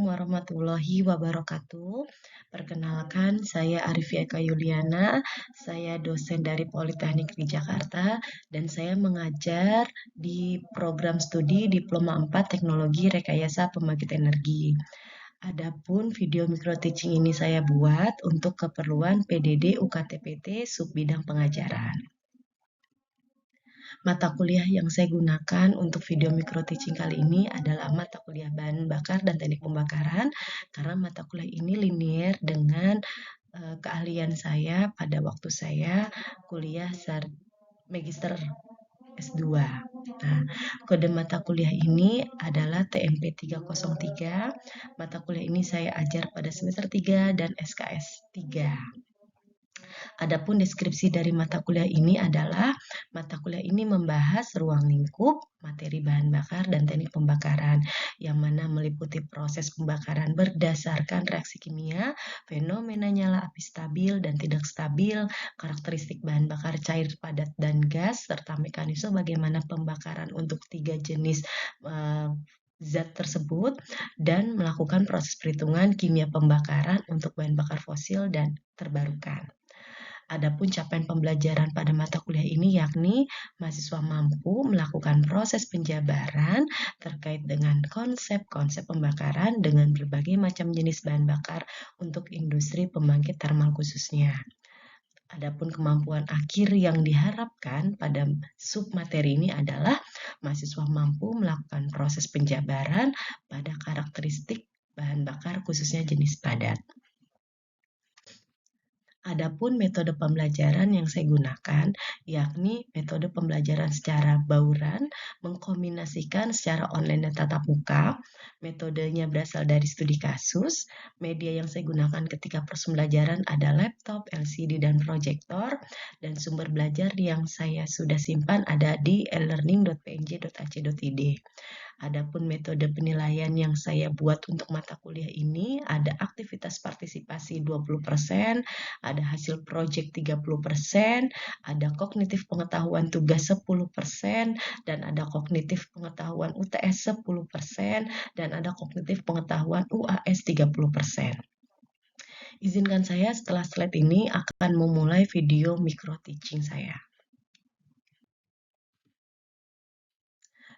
warahmatullahi wabarakatuh. Perkenalkan, saya Arifia Eka Yuliana. Saya dosen dari Politeknik di Jakarta dan saya mengajar di program studi Diploma 4 Teknologi Rekayasa Pembangkit Energi. Adapun video micro teaching ini saya buat untuk keperluan PDD UKTPT Subbidang Pengajaran. Mata kuliah yang saya gunakan untuk video micro teaching kali ini adalah mata kuliah bahan bakar dan teknik pembakaran, karena mata kuliah ini linear dengan keahlian saya pada waktu saya kuliah magister S2. Nah, kode mata kuliah ini adalah TMP 303. Mata kuliah ini saya ajar pada semester 3 dan SKS 3. Adapun deskripsi dari mata kuliah ini adalah mata kuliah ini membahas ruang lingkup, materi bahan bakar, dan teknik pembakaran, yang mana meliputi proses pembakaran berdasarkan reaksi kimia, fenomena nyala api stabil dan tidak stabil, karakteristik bahan bakar cair, padat, dan gas, serta mekanisme bagaimana pembakaran untuk 3 jenis zat tersebut, dan melakukan proses perhitungan kimia pembakaran untuk bahan bakar fosil dan terbarukan. Adapun capaian pembelajaran pada mata kuliah ini yakni mahasiswa mampu melakukan proses penjabaran terkait dengan konsep-konsep pembakaran dengan berbagai macam jenis bahan bakar untuk industri pembangkit termal khususnya. Adapun kemampuan akhir yang diharapkan pada submateri ini adalah mahasiswa mampu melakukan proses penjabaran pada karakteristik bahan bakar khususnya jenis padat. Adapun metode pembelajaran yang saya gunakan, yakni metode pembelajaran secara bauran, mengkombinasikan secara online dan tatap muka. Metodenya berasal dari studi kasus. Media yang saya gunakan ketika proses pembelajaran ada laptop, LCD, dan proyektor. Dan sumber belajar yang saya sudah simpan ada di elearning.pnj.ac.id. Adapun metode penilaian yang saya buat untuk mata kuliah ini ada aktivitas partisipasi 20%, ada hasil proyek 30%, ada kognitif pengetahuan tugas 10%, dan ada kognitif pengetahuan UTS 10%, dan ada kognitif pengetahuan UAS 30%. Izinkan saya setelah slide ini akan memulai video micro teaching saya.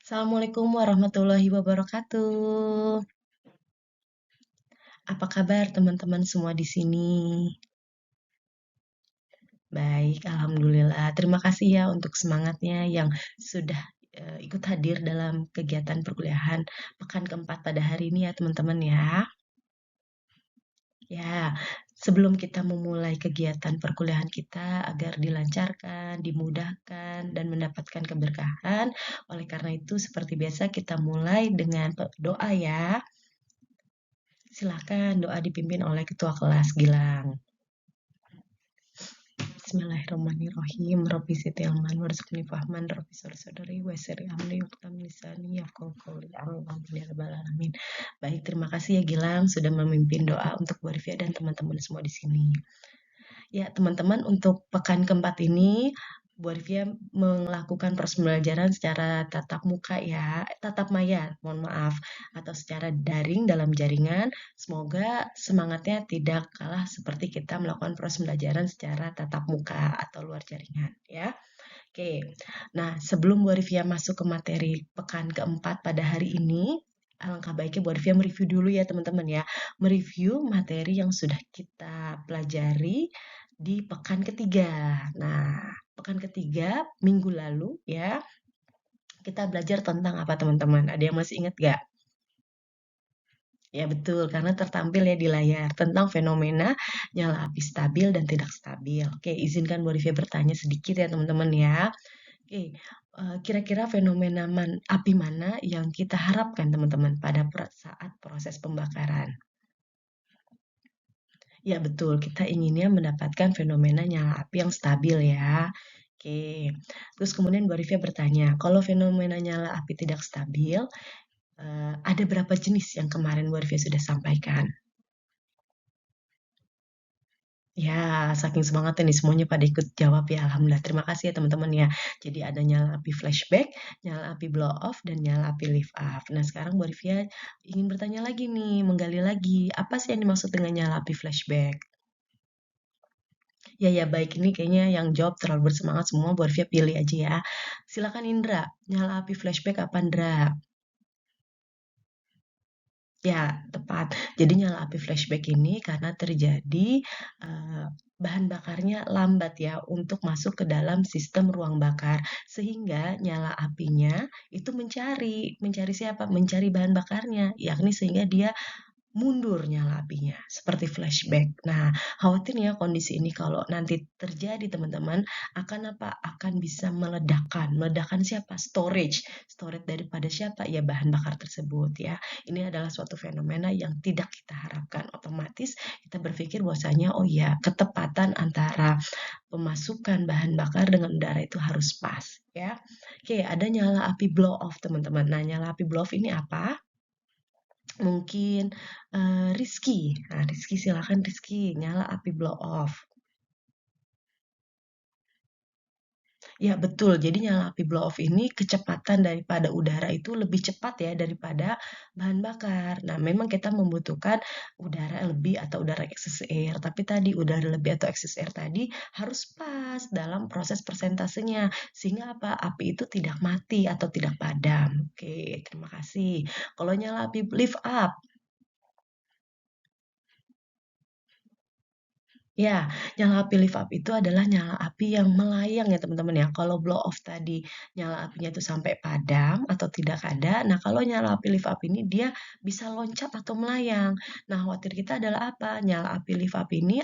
Assalamualaikum warahmatullahi wabarakatuh. Apa kabar teman-teman semua di sini? Baik, alhamdulillah. Terima kasih ya untuk semangatnya yang sudah ikut hadir dalam kegiatan perkuliahan pekan keempat pada hari ini ya teman-teman ya. Ya, sebelum kita memulai kegiatan perkuliahan kita agar dilancarkan, dimudahkan, dan mendapatkan keberkahan, oleh karena itu seperti biasa kita mulai dengan doa ya. Silakan doa dipimpin oleh Ketua Kelas Gilang. Bismillahirrahmanirrahim. Rabbi zidni ilman warzuqni fahman. Rabbi sodri wasiri amri waqtam lisani yafqahu qawli. Amin ya rabbal alamin. Baik, terima kasih ya Gilang sudah memimpin doa untuk Bu Arifia dan teman-teman semua di sini. Ya, teman-teman, untuk pekan keempat ini Bu Arifia melakukan proses pembelajaran secara tatap muka ya, tatap maya, mohon maaf, atau secara daring dalam jaringan. Semoga semangatnya tidak kalah seperti kita melakukan proses pembelajaran secara tatap muka atau luar jaringan ya. Oke, nah sebelum Bu Arifia masuk ke materi pekan keempat pada hari ini, alangkah baiknya Bu Arifia mereview dulu ya teman-teman ya, mereview materi yang sudah kita pelajari di pekan ketiga. Nah, pekan ketiga minggu lalu ya, kita belajar tentang apa teman-teman? Ada yang masih ingat gak? Ya betul, karena tertampil ya di layar tentang fenomena nyala api stabil dan tidak stabil. Oke, izinkan Bu Arifia bertanya sedikit ya teman-teman ya. Oke, kira-kira fenomena api mana yang kita harapkan teman-teman pada saat proses pembakaran? Ya betul, kita inginnya mendapatkan fenomena nyala api yang stabil ya. Oke, terus kemudian Bu Arifia bertanya, kalau fenomena nyala api tidak stabil, ada berapa jenis yang kemarin Bu Arifia sudah sampaikan? Ya, saking semangatnya nih semuanya pada ikut jawab ya. Alhamdulillah. Terima kasih ya teman-teman ya. Jadi ada nyala api flashback, nyala api blow off, dan nyala api lift up. Nah, sekarang Bu Rifia ingin bertanya lagi nih, menggali lagi. Apa sih yang dimaksud dengan nyala api flashback? Ya, ya, baik. Ini kayaknya yang jawab terlalu bersemangat semua. Bu Rifia pilih aja ya. Silakan Indra, nyala api flashback apa Indra? Ya, tepat. Jadi nyala api flashback ini karena terjadi eh, bahan bakarnya lambat ya untuk masuk ke dalam sistem ruang bakar sehingga nyala apinya itu mencari siapa? Mencari bahan bakarnya, yakni sehingga dia mundur nyala apinya, seperti flashback. Nah, khawatirnya kondisi ini kalau nanti terjadi teman-teman, akan apa? Akan bisa meledakkan. Meledakkan siapa? Storage. Storage daripada siapa? Ya bahan bakar tersebut ya. Ini adalah suatu fenomena yang tidak kita harapkan. Otomatis kita berpikir bahwasanya, oh ya, ketepatan antara pemasukan bahan bakar dengan udara itu harus pas ya. Oke, ada nyala api blow off teman-teman. Nah, nyala api blow off ini apa? Mungkin, Rizky. Nah, Rizky silakan Rizky, nyala api blow off. Ya betul, jadi nyala api blow off ini kecepatan daripada udara itu lebih cepat ya daripada bahan bakar. Nah, memang kita membutuhkan udara lebih atau udara excess air, tapi tadi udara lebih atau excess air tadi harus pas dalam proses persentasenya, sehingga apa? Api itu tidak mati atau tidak padam. Oke, terima kasih. Kalau nyala api lift up, ya, nyala api lift up itu adalah nyala api yang melayang ya teman-teman ya. Kalau blow off tadi nyala apinya itu sampai padam atau tidak ada. Nah, kalau nyala api lift up ini dia bisa loncat atau melayang. Nah, khawatir kita adalah apa? Nyala api lift up ini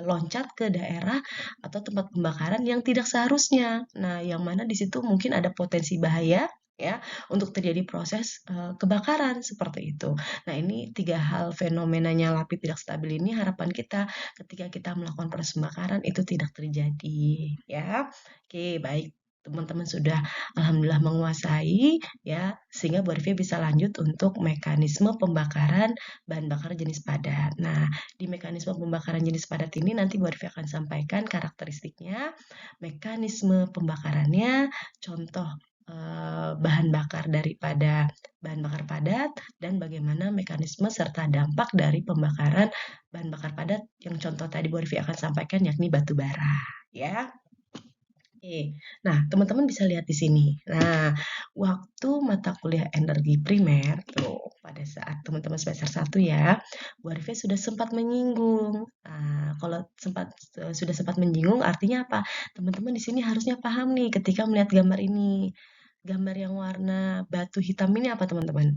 loncat ke daerah atau tempat pembakaran yang tidak seharusnya. Nah, yang mana di situ mungkin ada potensi bahaya ya untuk terjadi proses kebakaran seperti itu. Nah, ini tiga hal fenomena nyala api tidak stabil ini harapan kita ketika kita melakukan proses pembakaran itu tidak terjadi ya. Oke, baik. Teman-teman sudah alhamdulillah menguasai ya sehingga Bu Arifia bisa lanjut untuk mekanisme pembakaran bahan bakar jenis padat. Nah, di mekanisme pembakaran jenis padat ini nanti Bu Arifia akan sampaikan karakteristiknya, mekanisme pembakarannya, contoh bahan bakar daripada bahan bakar padat dan bagaimana mekanisme serta dampak dari pembakaran bahan bakar padat yang contoh tadi Bu Rifi akan sampaikan yakni batu bara ya. Oke. Nah, teman-teman bisa lihat di sini. Nah, waktu mata kuliah energi primer tuh pada saat teman-teman semester 1 ya, Bu Arifin sudah sempat menyinggung. Nah, kalau sudah sempat menyinggung artinya apa? Teman-teman di sini harusnya paham nih ketika melihat gambar ini. Gambar yang warna batu hitam ini apa teman-teman?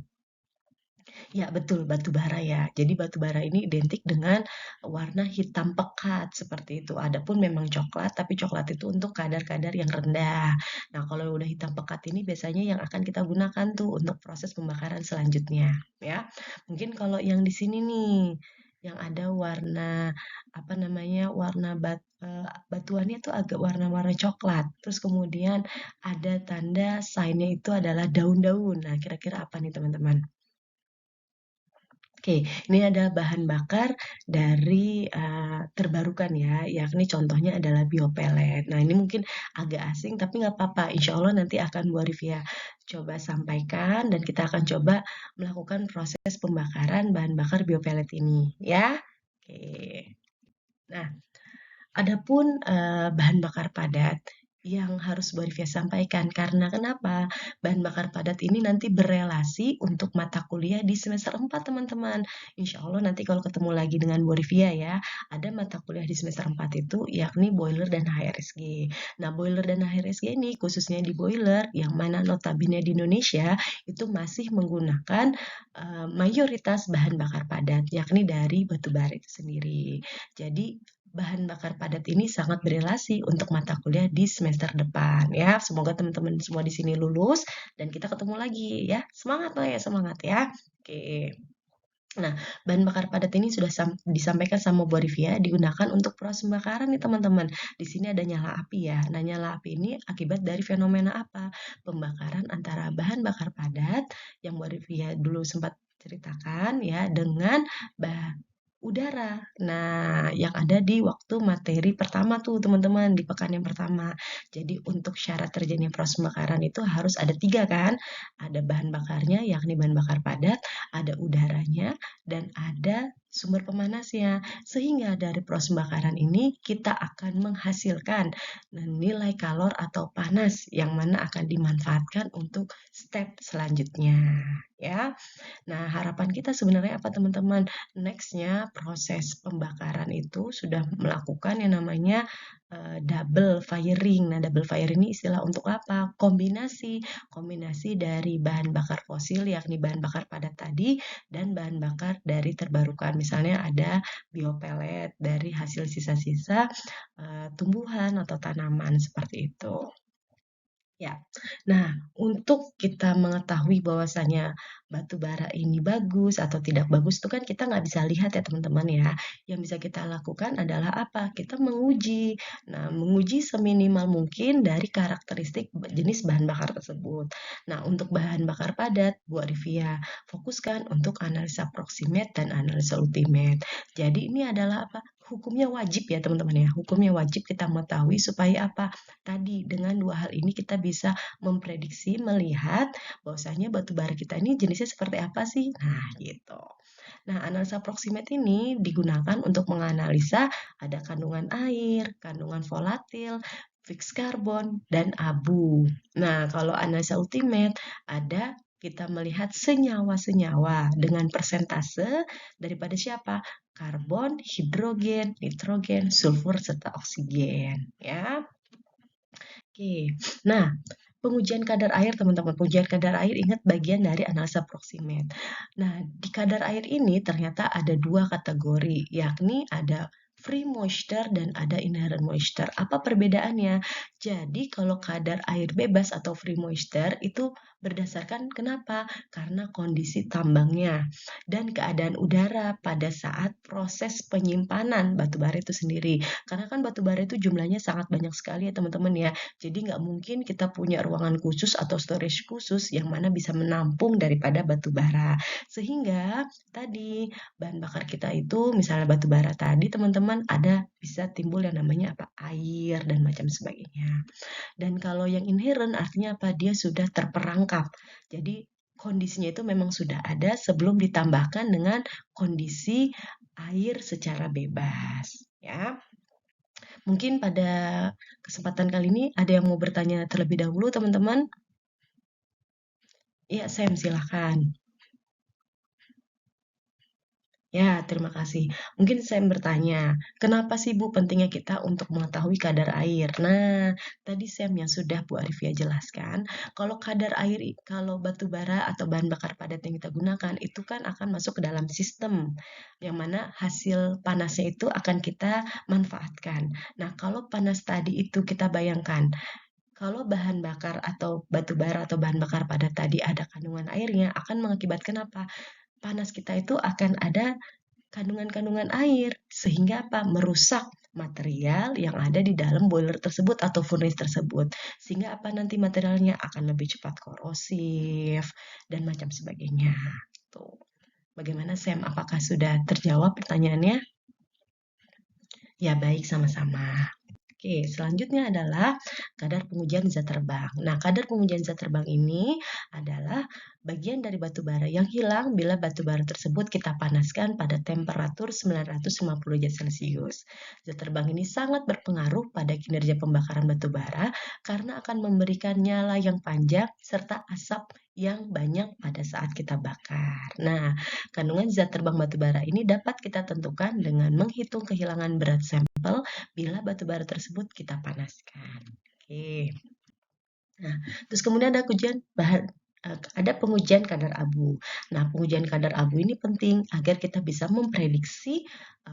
Ya, betul, batu bara ya. Jadi batu bara ini identik dengan warna hitam pekat seperti itu. Adapun memang coklat, tapi coklat itu untuk kadar-kadar yang rendah. Nah, kalau udah hitam pekat ini biasanya yang akan kita gunakan tuh untuk proses pembakaran selanjutnya, ya. Mungkin kalau yang di sini nih, yang ada warna apa namanya, batuannya itu agak warna-warna coklat. Terus kemudian ada tanda sign-nya itu adalah daun-daun. Nah, kira-kira apa nih teman-teman? Oke, ini adalah bahan bakar dari terbarukan ya, yakni contohnya adalah biopelet. Nah, ini mungkin agak asing tapi nggak apa-apa. Insya Allah nanti akan Bu Arifia coba sampaikan dan kita akan coba melakukan proses pembakaran bahan bakar biopelet ini ya. Oke. Nah, adapun bahan bakar padat yang harus Bu Arifia sampaikan karena kenapa? Bahan bakar padat ini nanti berelasi untuk mata kuliah di semester 4 teman-teman. Insya Allah nanti kalau ketemu lagi dengan Bu Arifia ya, ada mata kuliah di semester 4 itu yakni boiler dan HRSG. Nah, boiler dan HRSG ini khususnya di boiler yang mana notabene di Indonesia itu masih menggunakan mayoritas bahan bakar padat yakni dari batu bara itu sendiri. Jadi bahan bakar padat ini sangat berelasi untuk mata kuliah di semester depan ya. Semoga teman-teman semua di sini lulus dan kita ketemu lagi ya. Semangat lah ya, semangat ya. Oke. Nah, bahan bakar padat ini sudah disampaikan sama Bu Arifia digunakan untuk proses pembakaran nih teman-teman. Di sini ada nyala api ya. Nah, nyala api ini akibat dari fenomena apa? Pembakaran antara bahan bakar padat yang Bu Arifia dulu sempat ceritakan ya dengan udara. Nah, yang ada di waktu materi pertama tuh teman-teman, di pekan yang pertama. Jadi untuk syarat terjadinya proses pembakaran itu harus ada 3 kan? Ada bahan bakarnya, yakni bahan bakar padat, ada udaranya, dan ada sumber pemanasnya. Sehingga dari proses pembakaran ini kita akan menghasilkan nilai kalor atau panas yang mana akan dimanfaatkan untuk step selanjutnya. Ya, nah harapan kita sebenarnya apa teman-teman? Nextnya proses pembakaran itu sudah melakukan yang namanya double firing. Nah, double firing ini istilah untuk apa? Kombinasi dari bahan bakar fosil yakni bahan bakar padat tadi dan bahan bakar dari terbarukan. Misalnya ada biopelet dari hasil sisa-sisa tumbuhan atau tanaman seperti itu. Ya, nah untuk kita mengetahui bahwasanya batu bara ini bagus atau tidak bagus itu kan kita nggak bisa lihat ya teman-teman ya. Yang bisa kita lakukan adalah apa? Kita menguji. Nah, menguji seminimal mungkin dari karakteristik jenis bahan bakar tersebut. Nah, untuk bahan bakar padat, Bu Arifia, fokuskan untuk analisa proximate dan analisa ultimate. Jadi ini adalah apa? Hukumnya wajib ya teman-teman ya. Hukumnya wajib kita mengetahui supaya apa? Tadi dengan dua hal ini kita bisa memprediksi, melihat bahwasanya batu bara kita ini jenisnya seperti apa sih? Nah, gitu. Nah, analisa proximate ini digunakan untuk menganalisa ada kandungan air, kandungan volatil, fixed karbon, dan abu. Nah, kalau analisa ultimate ada kita melihat senyawa-senyawa dengan persentase daripada siapa? Karbon, hidrogen, nitrogen, sulfur, serta oksigen. Ya. Oke, nah pengujian kadar air teman-teman, pengujian kadar air ingat bagian dari analisa proximate. Nah, di kadar air ini ternyata ada dua kategori, yakni ada free moisture dan ada inherent moisture. Apa perbedaannya? Jadi kalau kadar air bebas atau free moisture itu berdasarkan kenapa? Karena kondisi tambangnya dan keadaan udara pada saat proses penyimpanan batu bara itu sendiri. Karena kan batu bara itu jumlahnya sangat banyak sekali ya teman-teman ya. Jadi nggak mungkin kita punya ruangan khusus atau storage khusus yang mana bisa menampung daripada batu bara. Sehingga tadi bahan bakar kita itu misalnya batu bara tadi teman-teman ada bisa timbul yang namanya apa? Air dan macam sebagainya. Dan kalau yang inherent artinya apa? Dia sudah terperangkap. Jadi kondisinya itu memang sudah ada sebelum ditambahkan dengan kondisi air secara bebas. Ya, mungkin pada kesempatan kali ini ada yang mau bertanya terlebih dahulu, teman-teman? Iya, Sam, silahkan. Ya, terima kasih. Mungkin saya bertanya, kenapa sih Bu pentingnya kita untuk mengetahui kadar air? Nah, tadi Sam yang sudah Bu Arifia jelaskan, kalau kadar air, kalau batu bara atau bahan bakar padat yang kita gunakan, itu kan akan masuk ke dalam sistem, yang mana hasil panasnya itu akan kita manfaatkan. Nah, kalau panas tadi itu kita bayangkan, kalau bahan bakar atau batu bara atau bahan bakar padat tadi ada kandungan airnya, akan mengakibatkan apa? Panas kita itu akan ada kandungan-kandungan air sehingga apa? Merusak material yang ada di dalam boiler tersebut atau furnace tersebut. Sehingga apa nanti materialnya akan lebih cepat korosif dan macam sebagainya. Tuh. Bagaimana Sam? Apakah sudah terjawab pertanyaannya? Ya, baik sama-sama. Oke, selanjutnya adalah kadar pengujian zat terbang. Nah, kadar pengujian zat terbang ini adalah bagian dari batu bara yang hilang bila batu bara tersebut kita panaskan pada temperatur 950 derajat Celcius. Zat terbang ini sangat berpengaruh pada kinerja pembakaran batu bara karena akan memberikan nyala yang panjang serta asap yang banyak pada saat kita bakar. Nah, kandungan zat terbang batu bara ini dapat kita tentukan dengan menghitung kehilangan berat sampel bila batu bara tersebut kita panaskan. Oke. Nah, terus kemudian ada pengujian kadar abu. Nah, pengujian kadar abu ini penting agar kita bisa memprediksi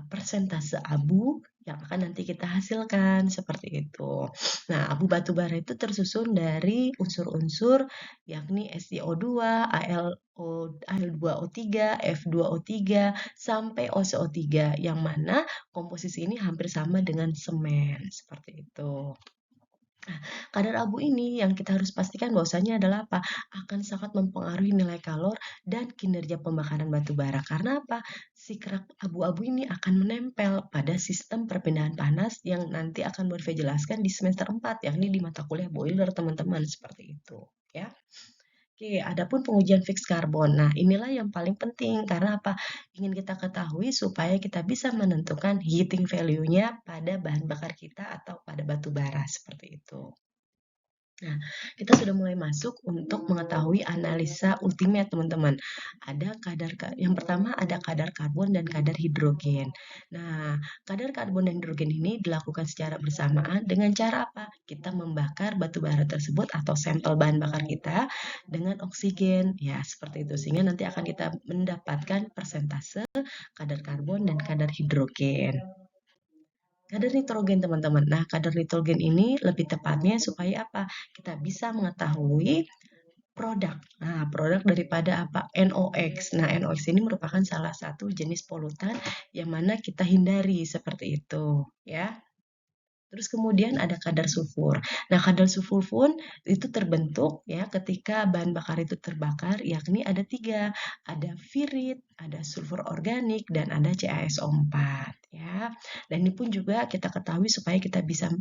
persentase abu yang akan nanti kita hasilkan seperti itu. Nah, abu batu bara itu tersusun dari unsur-unsur yakni SiO2, Al2O3, F2O3 sampai OCO3 yang mana komposisi ini hampir sama dengan semen seperti itu. Kadar abu ini yang kita harus pastikan bahwasanya adalah apa? Akan sangat mempengaruhi nilai kalor dan kinerja pembakaran batu bara. Karena apa? Si kerak abu-abu ini akan menempel pada sistem perpindahan panas yang nanti akan Murphy jelaskan di semester 4, yakni di mata kuliah boiler, teman-teman, seperti itu, ya. Oke, adapun pengujian fix karbon. Nah, inilah yang paling penting karena apa? Ingin kita ketahui supaya kita bisa menentukan heating value-nya pada bahan bakar kita atau pada batu bara seperti itu. Nah, kita sudah mulai masuk untuk mengetahui analisa ultimate, teman-teman. Yang pertama ada kadar karbon dan kadar hidrogen. Nah, kadar karbon dan hidrogen ini dilakukan secara bersamaan dengan cara apa? Kita membakar batu bara tersebut atau sampel bahan bakar kita dengan oksigen. Ya, seperti itu. Sehingga nanti akan kita mendapatkan persentase kadar karbon dan kadar hidrogen. Kadar nitrogen, teman-teman. Nah, kadar nitrogen ini lebih tepatnya supaya apa? Kita bisa mengetahui produk. Nah, produk daripada apa? NOx. Nah, NOx ini merupakan salah satu jenis polutan yang mana kita hindari seperti itu, ya. Terus kemudian ada kadar sulfur. Nah, kadar sulfur pun itu terbentuk ya ketika bahan bakar itu terbakar, yakni ada 3, ada virit, ada sulfur organik, dan ada CaSO4 ya. Dan ini pun juga kita ketahui supaya kita bisa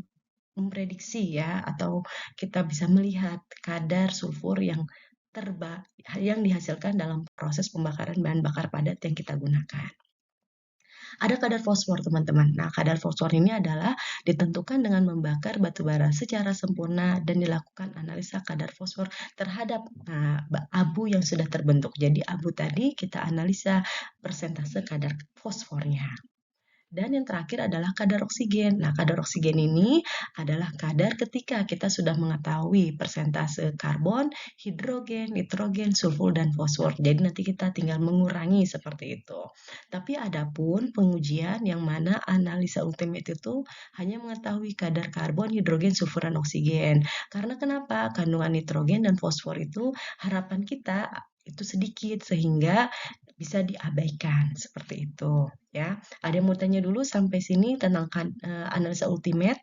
memprediksi ya atau kita bisa melihat kadar sulfur yang dihasilkan dalam proses pembakaran bahan bakar padat yang kita gunakan. Ada kadar fosfor, teman-teman. Nah, kadar fosfor ini adalah ditentukan dengan membakar batu bara secara sempurna dan dilakukan analisa kadar fosfor terhadap abu yang sudah terbentuk. Jadi abu tadi kita analisa persentase kadar fosfornya. Dan yang terakhir adalah kadar oksigen. Nah, kadar oksigen ini adalah kadar ketika kita sudah mengetahui persentase karbon, hidrogen, nitrogen, sulfur, dan fosfor. Jadi nanti kita tinggal mengurangi seperti itu. Tapi ada pun pengujian yang mana analisa ultimate itu hanya mengetahui kadar karbon, hidrogen, sulfur, dan oksigen. Karena kenapa? Kandungan nitrogen dan fosfor itu harapan kita itu sedikit sehingga bisa diabaikan seperti itu ya. Ada yang mau tanya dulu sampai sini tentang analisa ultimate?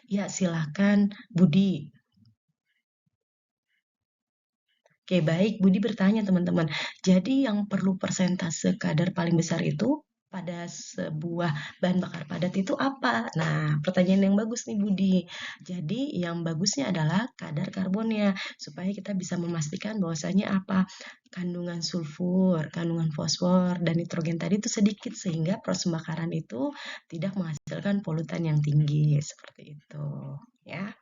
Ya, silakan Budi. Oke, baik. Budi bertanya, teman-teman. Jadi yang perlu persentase kadar paling besar itu pada sebuah bahan bakar padat itu apa? Nah, pertanyaan yang bagus nih, Budi. Jadi yang bagusnya adalah kadar karbonnya, supaya kita bisa memastikan bahwasanya apa? Kandungan sulfur, kandungan fosfor, dan nitrogen tadi itu sedikit, sehingga proses pembakaran itu tidak menghasilkan polutan yang tinggi, seperti itu. Ya.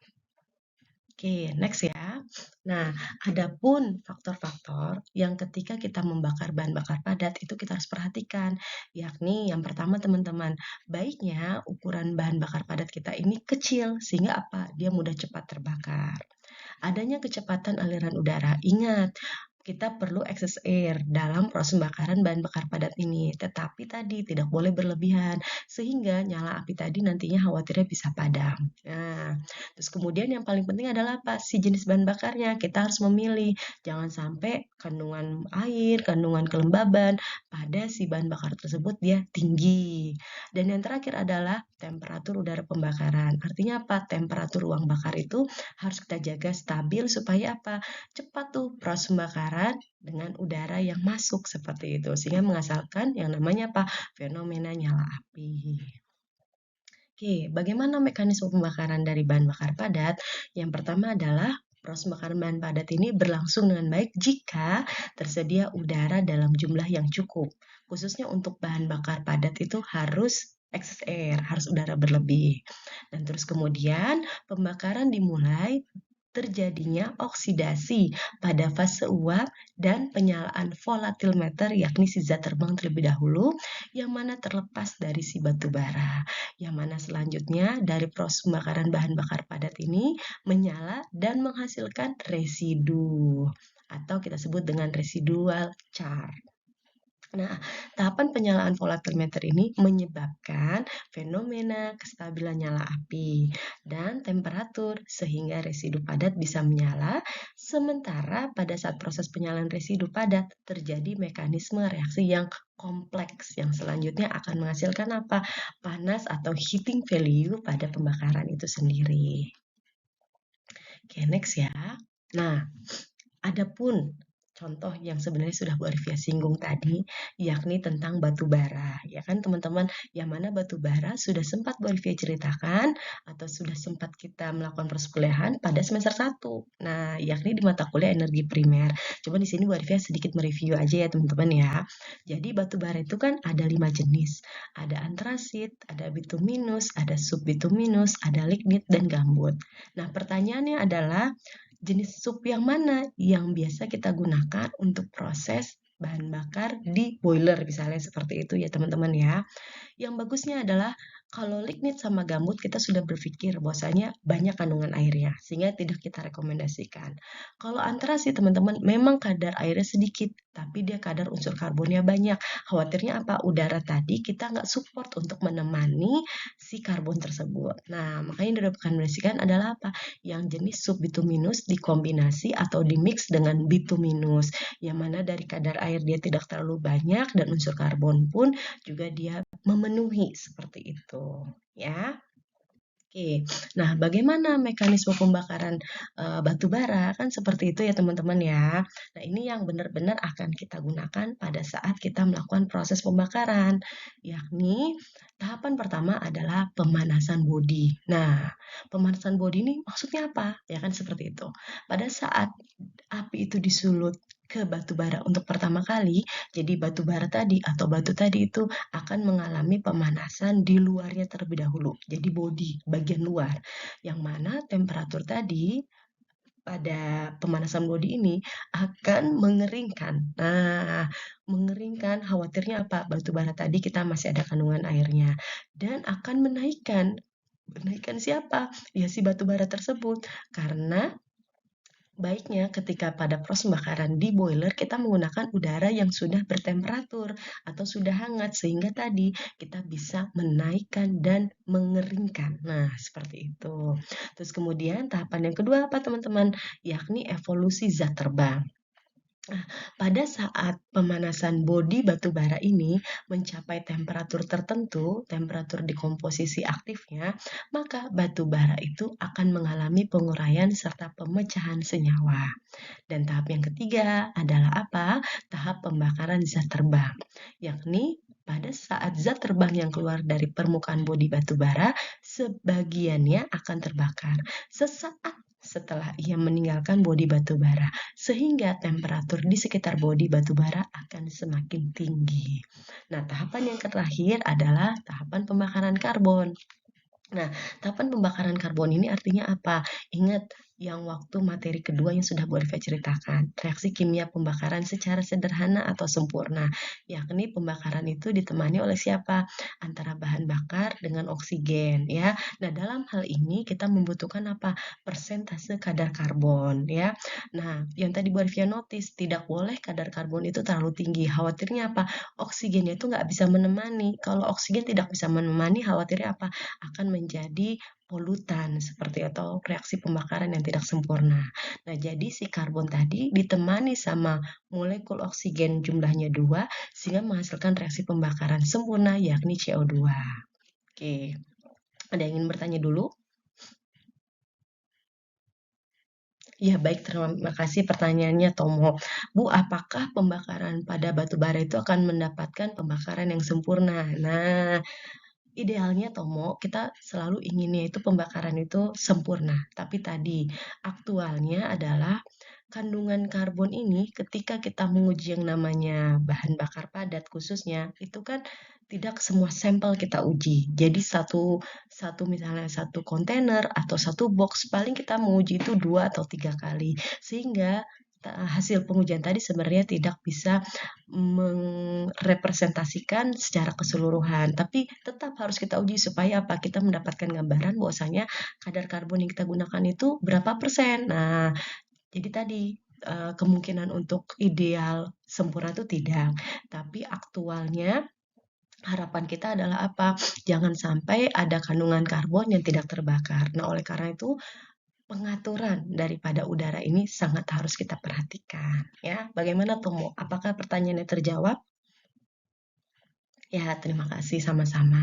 Oke, next ya. Nah, adapun faktor-faktor yang ketika kita membakar bahan bakar padat itu kita harus perhatikan, yakni yang pertama, teman-teman, baiknya ukuran bahan bakar padat kita ini kecil sehingga apa? Dia mudah cepat terbakar. Adanya kecepatan aliran udara. Ingat, kita perlu excess air dalam proses pembakaran bahan bakar padat ini. Tetapi tadi tidak boleh berlebihan, sehingga nyala api tadi nantinya khawatirnya bisa padam. Nah, terus kemudian yang paling penting adalah apa? Si jenis bahan bakarnya. Kita harus memilih. Jangan sampai kandungan air, kandungan kelembaban pada si bahan bakar tersebut dia tinggi. Dan yang terakhir adalah temperatur udara pembakaran. Artinya apa? Temperatur ruang bakar itu harus kita jaga stabil supaya apa? Cepat tuh proses pembakaran dengan udara yang masuk seperti itu sehingga menghasilkan yang namanya apa? Fenomena nyala api. Oke, bagaimana mekanisme pembakaran dari bahan bakar padat? Yang pertama adalah proses pembakaran bahan padat ini berlangsung dengan baik jika tersedia udara dalam jumlah yang cukup. Khususnya untuk bahan bakar padat itu harus excess air, harus udara berlebih. Dan terus kemudian pembakaran dimulai terjadinya oksidasi pada fase uap dan penyalaan volatilmeter yakni si zat terbang terlebih dahulu yang mana terlepas dari si batu bara. Yang mana selanjutnya dari proses pembakaran bahan bakar padat ini menyala dan menghasilkan residu atau kita sebut dengan residual charge. Nah, tahapan penyalaan volatimeter ini menyebabkan fenomena kestabilan nyala api dan temperatur sehingga residu padat bisa menyala, sementara pada saat proses penyalaan residu padat terjadi mekanisme reaksi yang kompleks yang selanjutnya akan menghasilkan apa? Panas atau heating value pada pembakaran itu sendiri. Oke, next ya. Nah, adapun contoh yang sebenarnya sudah Bu Arifia singgung tadi, yakni tentang batu bara, ya kan teman-teman, yang mana batu bara sudah sempat Bu Arifia ceritakan atau sudah sempat kita melakukan proses kuliahan pada semester 1. Nah, yakni di mata kuliah energi primer. Coba di sini Bu Arifia sedikit mereview aja ya teman-teman ya. Jadi batu bara itu kan ada 5 jenis. Ada antrasit, ada bituminus, ada subbituminus, ada lignit, dan gambut. Nah, pertanyaannya adalah jenis sup yang mana yang biasa kita gunakan untuk proses bahan bakar di boiler misalnya seperti itu ya teman-teman ya. Yang bagusnya adalah kalau lignit sama gambut kita sudah berpikir bahwasanya banyak kandungan airnya sehingga tidak kita rekomendasikan. Kalau antrasi teman-teman memang kadar airnya sedikit tapi dia kadar unsur karbonnya banyak. Khawatirnya apa? Udara tadi kita nggak support untuk menemani si karbon tersebut. Nah, makanya yang direkomendasikan adalah apa? Yang jenis subbituminus dikombinasi atau dimix dengan bituminus. Yang mana dari kadar air dia tidak terlalu banyak dan unsur karbon pun juga dia memenuhi seperti itu ya. Oke. Nah, bagaimana mekanisme pembakaran batu bara? Kan seperti itu ya teman-teman ya. Nah, ini yang benar-benar akan kita gunakan pada saat kita melakukan proses pembakaran, yakni tahapan pertama adalah pemanasan bodi. Nah, pemanasan bodi ini maksudnya apa? Ya kan seperti itu. Pada saat api itu disulut ke batu bara untuk pertama kali, jadi batu bara tadi atau batu tadi itu akan mengalami pemanasan di luarnya terlebih dahulu. Jadi bodi, bagian luar. Yang mana temperatur tadi pada pemanasan bodi ini akan mengeringkan. Nah, mengeringkan khawatirnya apa? Batu bara tadi kita masih ada kandungan airnya dan akan menaikkan siapa? Ya si batu bara tersebut. Karena baiknya ketika pada proses pembakaran di boiler kita menggunakan udara yang sudah bertemperatur atau sudah hangat sehingga tadi kita bisa menaikkan dan mengeringkan. Nah, seperti itu. Terus kemudian tahapan yang kedua apa teman-teman? Yakni evolusi zat terbang. Nah, pada saat pemanasan bodi batu bara ini mencapai temperatur tertentu, temperatur dekomposisi aktifnya, maka batu bara itu akan mengalami penguraian serta pemecahan senyawa. Dan tahap yang ketiga adalah apa? Tahap pembakaran zat terbang, yakni pada saat zat terbang yang keluar dari permukaan bodi batu bara, sebagiannya akan terbakar sesaat setelah ia meninggalkan bodi batu bara, sehingga temperatur di sekitar bodi batu bara akan semakin tinggi. Nah, tahapan yang terakhir adalah tahapan pembakaran karbon. Nah, tahapan pembakaran karbon ini artinya apa? Ingat yang waktu materi kedua yang sudah Bu Arifia ceritakan, reaksi kimia pembakaran secara sederhana atau sempurna, yakni pembakaran itu ditemani oleh siapa? Antara bahan bakar dengan oksigen, ya. Nah, dalam hal ini kita membutuhkan apa? Persentase kadar karbon, ya. Nah, yang tadi Bu Arifia notice, tidak boleh kadar karbon itu terlalu tinggi. Khawatirnya apa? Oksigennya itu nggak bisa menemani. Kalau oksigen tidak bisa menemani, khawatirnya apa? Akan menjadi polutan seperti atau reaksi pembakaran yang tidak sempurna. Nah, jadi si karbon tadi ditemani sama molekul oksigen jumlahnya 2 sehingga menghasilkan reaksi pembakaran sempurna yakni CO2. Oke, ada yang ingin bertanya dulu? Ya, baik, terima kasih pertanyaannya Tomo. Bu, apakah pembakaran pada batu bara itu akan mendapatkan pembakaran yang sempurna? Nah, idealnya Tomo, kita selalu inginnya itu pembakaran itu sempurna. Tapi tadi, aktualnya adalah kandungan karbon ini ketika kita menguji yang namanya bahan bakar padat khususnya, itu kan tidak semua sampel kita uji. Jadi satu satu misalnya satu kontainer atau satu box paling kita menguji itu 2 atau 3 kali. Sehingga hasil pengujian tadi sebenarnya tidak bisa merepresentasikan secara keseluruhan, tapi tetap harus kita uji supaya apa? Kita mendapatkan gambaran bahwasanya kadar karbon yang kita gunakan itu berapa persen. Nah, jadi tadi kemungkinan untuk ideal sempurna itu tidak, tapi aktualnya harapan kita adalah apa? Jangan sampai ada kandungan karbon yang tidak terbakar. Nah, oleh karena itu pengaturan daripada udara ini sangat harus kita perhatikan, ya. Bagaimana tuh, Mo? Apakah pertanyaannya terjawab? Ya, terima kasih sama-sama.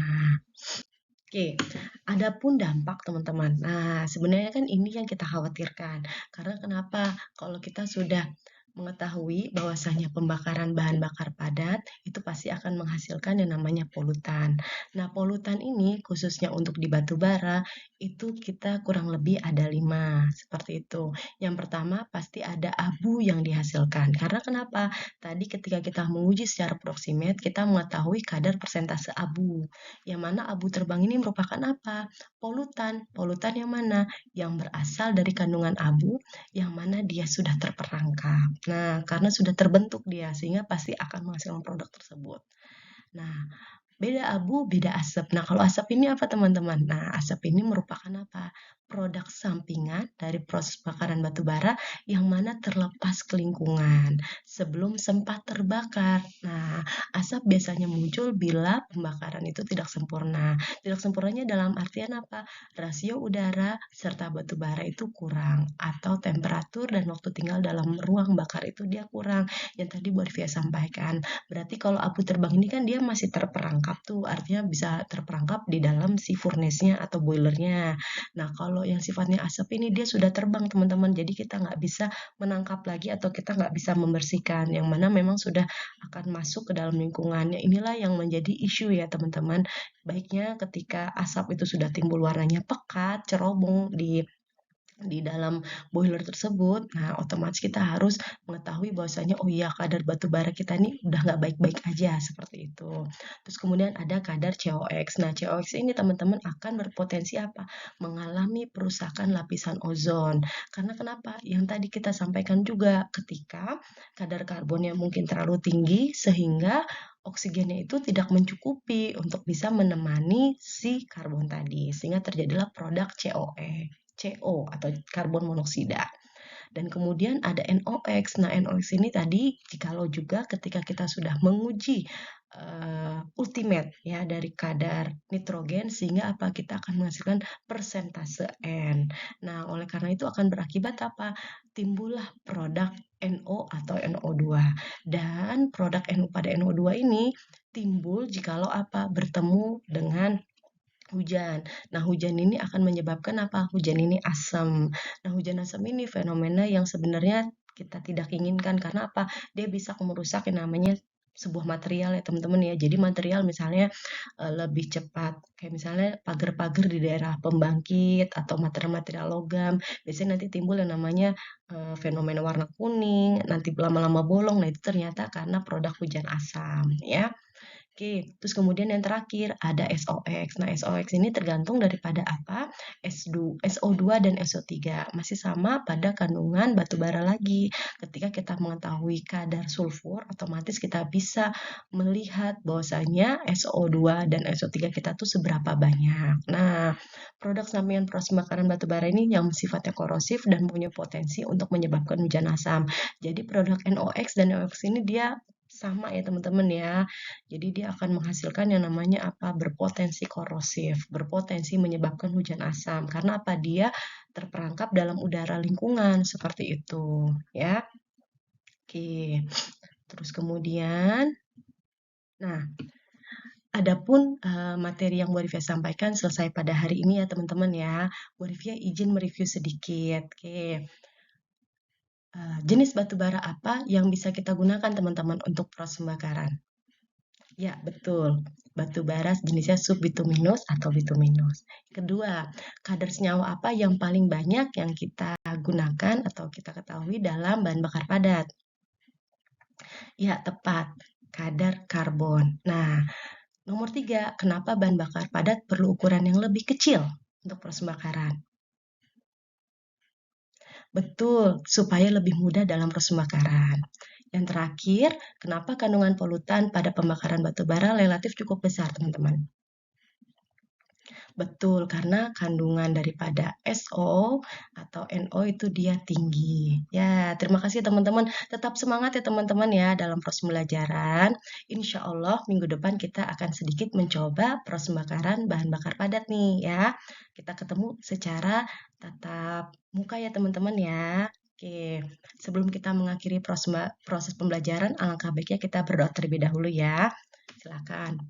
Oke, adapun dampak teman-teman. Nah, sebenarnya kan ini yang kita khawatirkan. Karena kenapa? Kalau kita sudah mengetahui bahwasanya pembakaran bahan bakar padat itu pasti akan menghasilkan yang namanya polutan. Nah, polutan ini khususnya untuk di batu bara itu kita kurang lebih ada 5 seperti itu. Yang pertama pasti ada abu yang dihasilkan. Karena kenapa? Tadi ketika kita menguji secara proximate kita mengetahui kadar persentase abu. Yang mana abu terbang ini merupakan apa? Polutan. Polutan yang mana? Yang berasal dari kandungan abu yang mana dia sudah terperangkap. Nah, karena sudah terbentuk dia, sehingga pasti akan menghasilkan produk tersebut. Nah, beda abu, beda asap. Nah, kalau asap ini apa teman-teman? Nah, asap ini merupakan apa? Produk sampingan dari proses bakaran batu bara yang mana terlepas ke lingkungan sebelum sempat terbakar. Nah, asap biasanya muncul bila pembakaran itu tidak sempurna. Tidak sempurnanya dalam artian apa? Rasio udara serta batu bara itu kurang atau temperatur dan waktu tinggal dalam ruang bakar itu dia kurang. Yang tadi Bu Arifia sampaikan. Berarti kalau abu terbang ini kan dia masih terperangkap tuh, artinya bisa terperangkap di dalam si furnace-nya atau boilernya. Nah, kalau yang sifatnya asap ini dia sudah terbang teman-teman, jadi kita nggak bisa menangkap lagi atau kita nggak bisa membersihkan, yang mana memang sudah akan masuk ke dalam lingkungannya. Inilah yang menjadi isu ya teman-teman. Baiknya ketika asap itu sudah timbul warnanya pekat, cerobong di dalam boiler tersebut, nah otomatis kita harus mengetahui bahwasanya oh iya kadar batu bara kita ini udah nggak baik-baik aja seperti itu. Terus kemudian ada kadar COX. Nah COX ini teman-teman akan berpotensi apa? Mengalami perusakan lapisan ozon. Karena kenapa? Yang tadi kita sampaikan juga ketika kadar karbonnya mungkin terlalu tinggi sehingga oksigennya itu tidak mencukupi untuk bisa menemani si karbon tadi sehingga terjadilah produk CO atau karbon monoksida. Dan kemudian ada NOx. Nah, NOx ini tadi jikalau juga ketika kita sudah menguji ultimate ya dari kadar nitrogen sehingga apa kita akan menghasilkan persentase N. Nah, oleh karena itu akan berakibat apa? Timbullah produk NO atau NO2. Dan produk NO pada NO2 ini timbul jikalau apa? Bertemu dengan hujan. Nah, hujan ini akan menyebabkan apa? Hujan ini asam. Nah, hujan asam ini fenomena yang sebenarnya kita tidak inginkan karena apa? Dia bisa merusak yang namanya sebuah material ya teman-teman ya. Jadi material misalnya lebih cepat kayak misalnya pagar-pagar di daerah pembangkit atau material-material logam. Biasanya nanti timbul yang namanya fenomena warna kuning, nanti lama-lama bolong. Nah, itu ternyata karena produk hujan asam ya. Oke, terus kemudian yang terakhir ada SOX. Nah, SOX ini tergantung daripada apa? SO2 dan SO3. Masih sama pada kandungan batu bara lagi. Ketika kita mengetahui kadar sulfur, otomatis kita bisa melihat bahwasanya SO2 dan SO3 kita tuh seberapa banyak. Nah, produk sampingan proses pembakaran batu bara ini yang sifatnya korosif dan punya potensi untuk menyebabkan hujan asam. Jadi produk NOx dan NOx ini dia sama ya teman-teman ya. Jadi dia akan menghasilkan yang namanya apa? Berpotensi korosif, berpotensi menyebabkan hujan asam. Karena apa? Dia terperangkap dalam udara lingkungan seperti itu, ya. Oke. Terus kemudian, nah, adapun materi yang Bu Arifia sampaikan selesai pada hari ini ya teman-teman ya. Bu Arifia izin mereview sedikit. Oke. Jenis batu bara apa yang bisa kita gunakan teman-teman untuk proses pembakaran? Ya, betul. Batu bara jenisnya subbituminous atau bituminous. Kedua, kadar senyawa apa yang paling banyak yang kita gunakan atau kita ketahui dalam bahan bakar padat? Ya, tepat. Kadar karbon. Nah, nomor 3, kenapa bahan bakar padat perlu ukuran yang lebih kecil untuk proses pembakaran? Betul, supaya lebih mudah dalam proses pembakaran. Yang terakhir, kenapa kandungan polutan pada pembakaran batu bara relatif cukup besar, teman-teman? Betul, karena kandungan daripada SO atau NO itu dia tinggi. Ya, terima kasih teman-teman. Tetap semangat ya teman-teman ya dalam proses pembelajaran. Insya Allah minggu depan kita akan sedikit mencoba proses pembakaran bahan bakar padat nih ya. Kita ketemu secara tatap muka ya teman-teman ya. Oke, sebelum kita mengakhiri proses pembelajaran, alangkah baiknya kita berdoa terlebih dahulu ya. Silakan.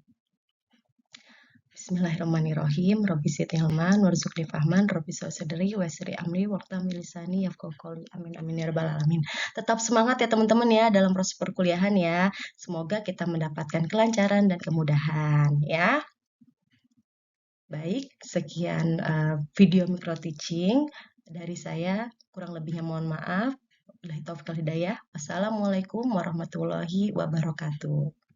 Bismillahirrahmanirrahim. Rabbi zidni ilman warzuqni fahman, Rabbi shrah sadri wa yassir li amri wahlul lisani yafqahu qawli. Amin amin ya rabbal alamin. Tetap semangat ya teman-teman ya dalam proses perkuliahan ya. Semoga kita mendapatkan kelancaran dan kemudahan ya. Baik, sekian video micro teaching dari saya. Kurang lebihnya mohon maaf. Wabillahi taufiq wal hidayah. Wassalamualaikum warahmatullahi wabarakatuh.